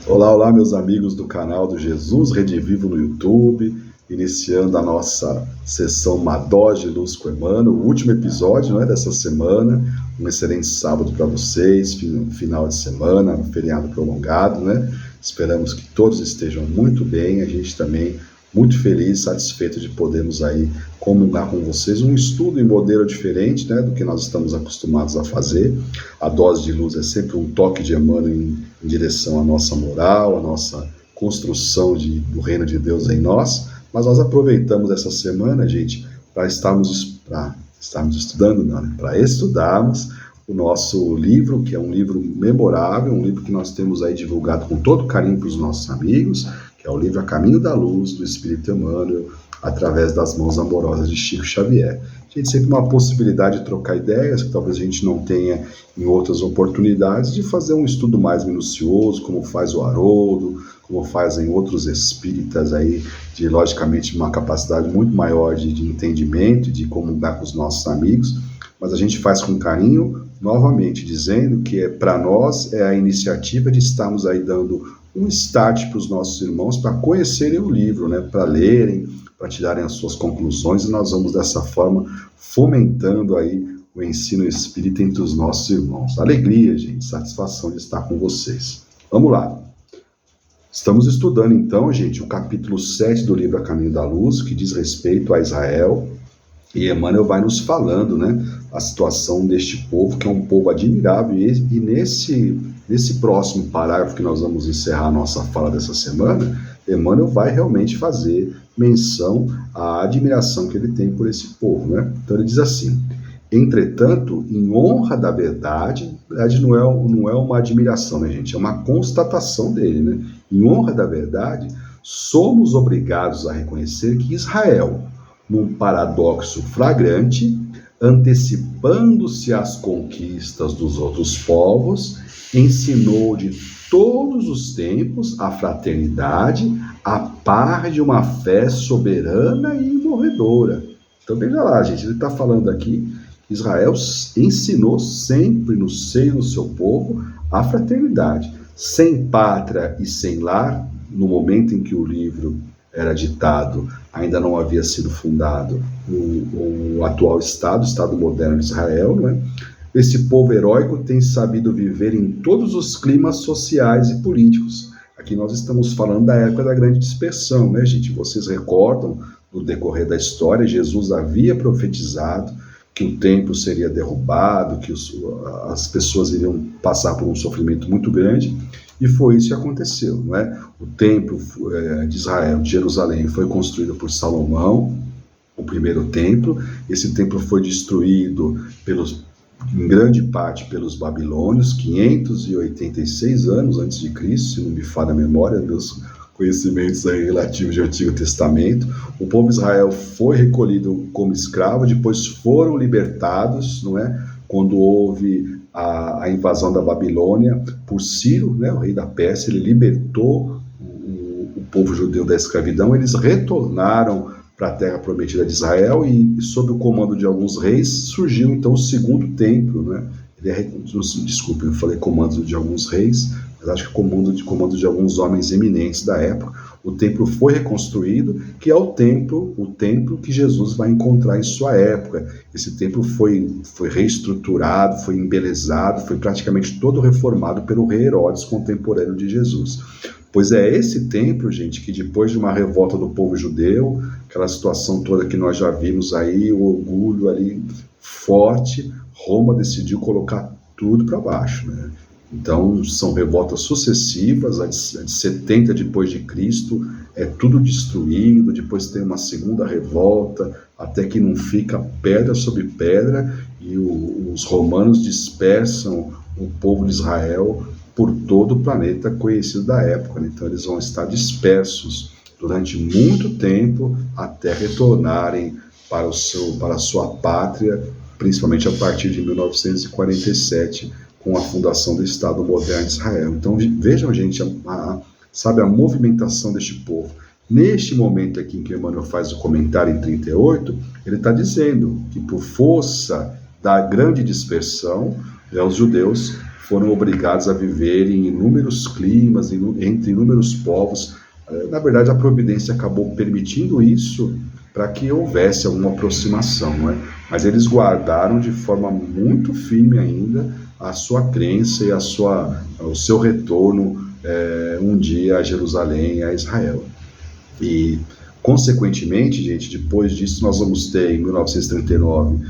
Olá, olá, meus amigos do canal do Jesus Rede Vivo no YouTube, iniciando a nossa sessão Madós de Luz com Emmanuel, o último episódio, dessa semana. Um excelente sábado para vocês, final de semana, um feriado prolongado, Esperamos que todos estejam muito bem, a gente também muito feliz, satisfeito de podermos aí comungar com vocês um estudo em modelo diferente, do que nós estamos acostumados a fazer. A dose de luz é sempre um toque de Emmanuel em direção à nossa moral, à nossa construção do reino de Deus em nós, mas nós aproveitamos essa semana, gente, para estarmos estudando, para estudarmos o nosso livro, que é um livro memorável, um livro que nós temos aí divulgado com todo carinho para os nossos amigos, que é o livro A Caminho da Luz, do Espírito Emmanuel, através das mãos amorosas de Chico Xavier. A gente sempre uma possibilidade de trocar ideias, que talvez a gente não tenha em outras oportunidades, de fazer um estudo mais minucioso, como faz o Haroldo, como fazem outros espíritas aí, de logicamente uma capacidade muito maior de entendimento e de comungar com os nossos amigos, mas a gente faz com carinho, novamente dizendo que para nós é a iniciativa de estarmos aí dando um start para os nossos irmãos para conhecerem o livro, para lerem, para tirarem as suas conclusões, e nós vamos dessa forma fomentando aí o ensino espírita entre os nossos irmãos. Alegria, gente, satisfação de estar com vocês. Vamos lá. Estamos estudando então, gente, o capítulo 7 do livro A Caminho da Luz, que diz respeito a Israel, e Emmanuel vai nos falando, a situação deste povo, que é um povo admirável, e nesse próximo parágrafo que nós vamos encerrar a nossa fala dessa semana, Emmanuel vai realmente fazer menção à admiração que ele tem por esse povo, Então ele diz assim: entretanto, em honra da verdade, na verdade não é uma admiração, gente? É uma constatação dele, Em honra da verdade, somos obrigados a reconhecer que Israel, num paradoxo flagrante, antecipando-se às conquistas dos outros povos, ensinou de todos os tempos a fraternidade a par de uma fé soberana e imorredora. Então veja lá, gente, ele está falando aqui que Israel ensinou sempre no seio do seu povo a fraternidade. Sem pátria e sem lar, no momento em que o livro era ditado, ainda não havia sido fundado o atual Estado moderno de Israel, Esse povo heróico tem sabido viver em todos os climas sociais e políticos. Aqui nós estamos falando da época da grande dispersão, gente? Vocês recordam, no decorrer da história, Jesus havia profetizado que o templo seria derrubado, que as pessoas iriam passar por um sofrimento muito grande, e foi isso que aconteceu, O templo de Israel, de Jerusalém, foi construído por Salomão, o primeiro templo. Esse templo foi destruído em grande parte pelos babilônios, 586 anos antes de Cristo, se não me falha a memória, meus conhecimentos aí relativos ao Antigo Testamento. O povo de Israel foi recolhido como escravo, depois foram libertados, Quando houve a invasão da Babilônia por Ciro, o rei da Pérsia, ele libertou o povo judeu da escravidão, eles retornaram para a terra prometida de Israel, e sob o comando de alguns reis surgiu então o segundo templo, Desculpe, eu falei comando de alguns reis, mas acho que comando de alguns homens eminentes da época. O templo foi reconstruído, que é o templo que Jesus vai encontrar em sua época. Esse templo foi reestruturado, foi embelezado, foi praticamente todo reformado pelo rei Herodes, contemporâneo de Jesus. Pois é esse templo, gente, que depois de uma revolta do povo judeu, aquela situação toda que nós já vimos aí, o orgulho ali forte, Roma decidiu colocar tudo para baixo, Então, são revoltas sucessivas, a de 70 depois de Cristo, é tudo destruído, depois tem uma segunda revolta, até que não fica pedra sobre pedra, e os romanos dispersam o povo de Israel por todo o planeta conhecido da época, Então, eles vão estar dispersos durante muito tempo, até retornarem para a sua pátria, principalmente a partir de 1947, com a fundação do Estado moderno de Israel. Então vejam, gente, a movimentação deste povo. Neste momento aqui em que Emmanuel faz o comentário em 38, ele está dizendo que por força da grande dispersão, os judeus foram obrigados a viver em inúmeros climas, entre inúmeros povos. Na verdade, a providência acabou permitindo isso para que houvesse alguma aproximação, não é? Mas eles guardaram de forma muito firme ainda a sua crença e o seu retorno um dia a Jerusalém, a Israel. E, consequentemente, gente, depois disso nós vamos ter, em 1939,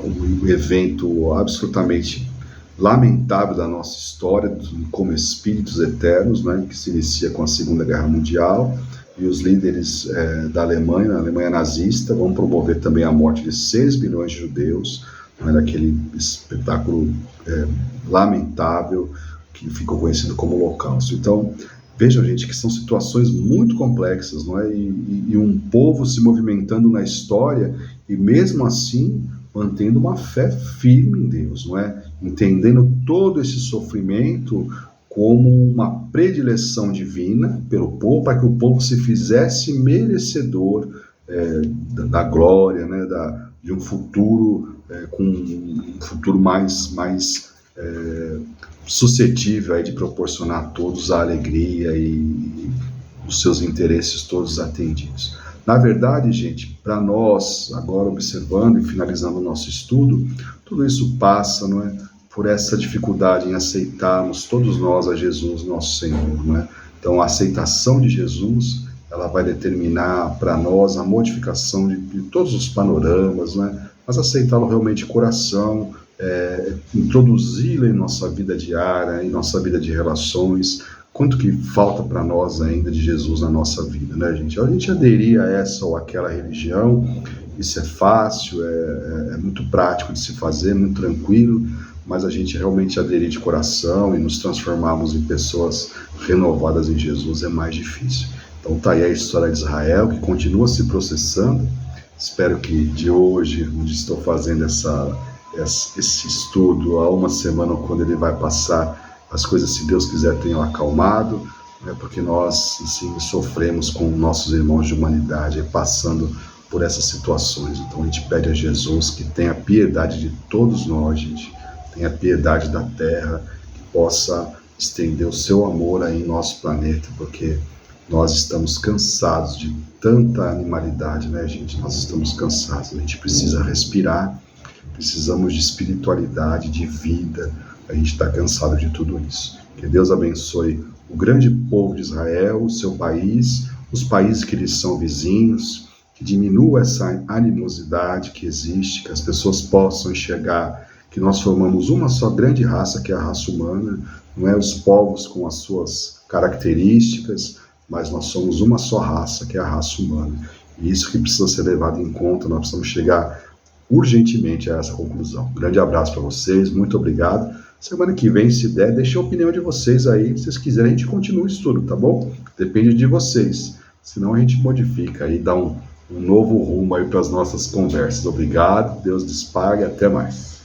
um evento absolutamente lamentável da nossa história, como espíritos eternos, né, que se inicia com a Segunda Guerra Mundial, e os líderes da Alemanha, a Alemanha nazista, vão promover também a morte de 6 milhões de judeus, né, daquele espetáculo lamentável que ficou conhecido como Holocausto. Então, vejam, gente, que são situações muito complexas, não é? E um povo se movimentando na história e, mesmo assim, mantendo uma fé firme em Deus, não é? Entendendo todo esse sofrimento como uma predileção divina pelo povo, para que o povo se fizesse merecedor da glória, né? De um futuro, com um futuro mais suscetível aí de proporcionar a todos a alegria e os seus interesses todos atendidos. Na verdade, gente, para nós, agora observando e finalizando o nosso estudo, tudo isso passa, não é, por essa dificuldade em aceitarmos todos nós a Jesus, nosso Senhor, não é? Então, a aceitação de Jesus, ela vai determinar para nós a modificação de todos os panoramas, não é? Mas aceitá-lo realmente de coração, introduzi-lo em nossa vida diária, em nossa vida de relações. Quanto que falta para nós ainda de Jesus na nossa vida, né, gente? A gente aderir a essa ou aquela religião, isso é fácil, é muito prático de se fazer, muito tranquilo, mas a gente realmente aderir de coração e nos transformarmos em pessoas renovadas em Jesus é mais difícil. Então tá aí a história de Israel, que continua se processando. Espero que de hoje, onde estou fazendo esse estudo, há uma semana, quando ele vai passar, as coisas, se Deus quiser, tenham acalmado, né, porque nós, assim, sofremos com nossos irmãos de humanidade, passando por essas situações. Então a gente pede a Jesus que tenha piedade de todos nós, gente, tenha piedade da terra, que possa estender o seu amor aí em nosso planeta, porque nós estamos cansados de tanta animalidade, né, gente? Nós estamos cansados, a gente precisa respirar, precisamos de espiritualidade, de vida. A gente está cansado de tudo isso. Que Deus abençoe o grande povo de Israel, o seu país, os países que lhes são vizinhos, que diminua essa animosidade que existe, que as pessoas possam enxergar que nós formamos uma só grande raça, que é a raça humana, não é os povos com as suas características, mas nós somos uma só raça, que é a raça humana. E isso que precisa ser levado em conta, nós precisamos chegar urgentemente a essa conclusão. Um grande abraço para vocês, muito obrigado. Semana que vem, se der, deixa a opinião de vocês aí. Se vocês quiserem, a gente continua o estudo, tá bom? Depende de vocês. Senão a gente modifica aí, dá um novo rumo aí para as nossas conversas. Obrigado, Deus lhes pague, até mais.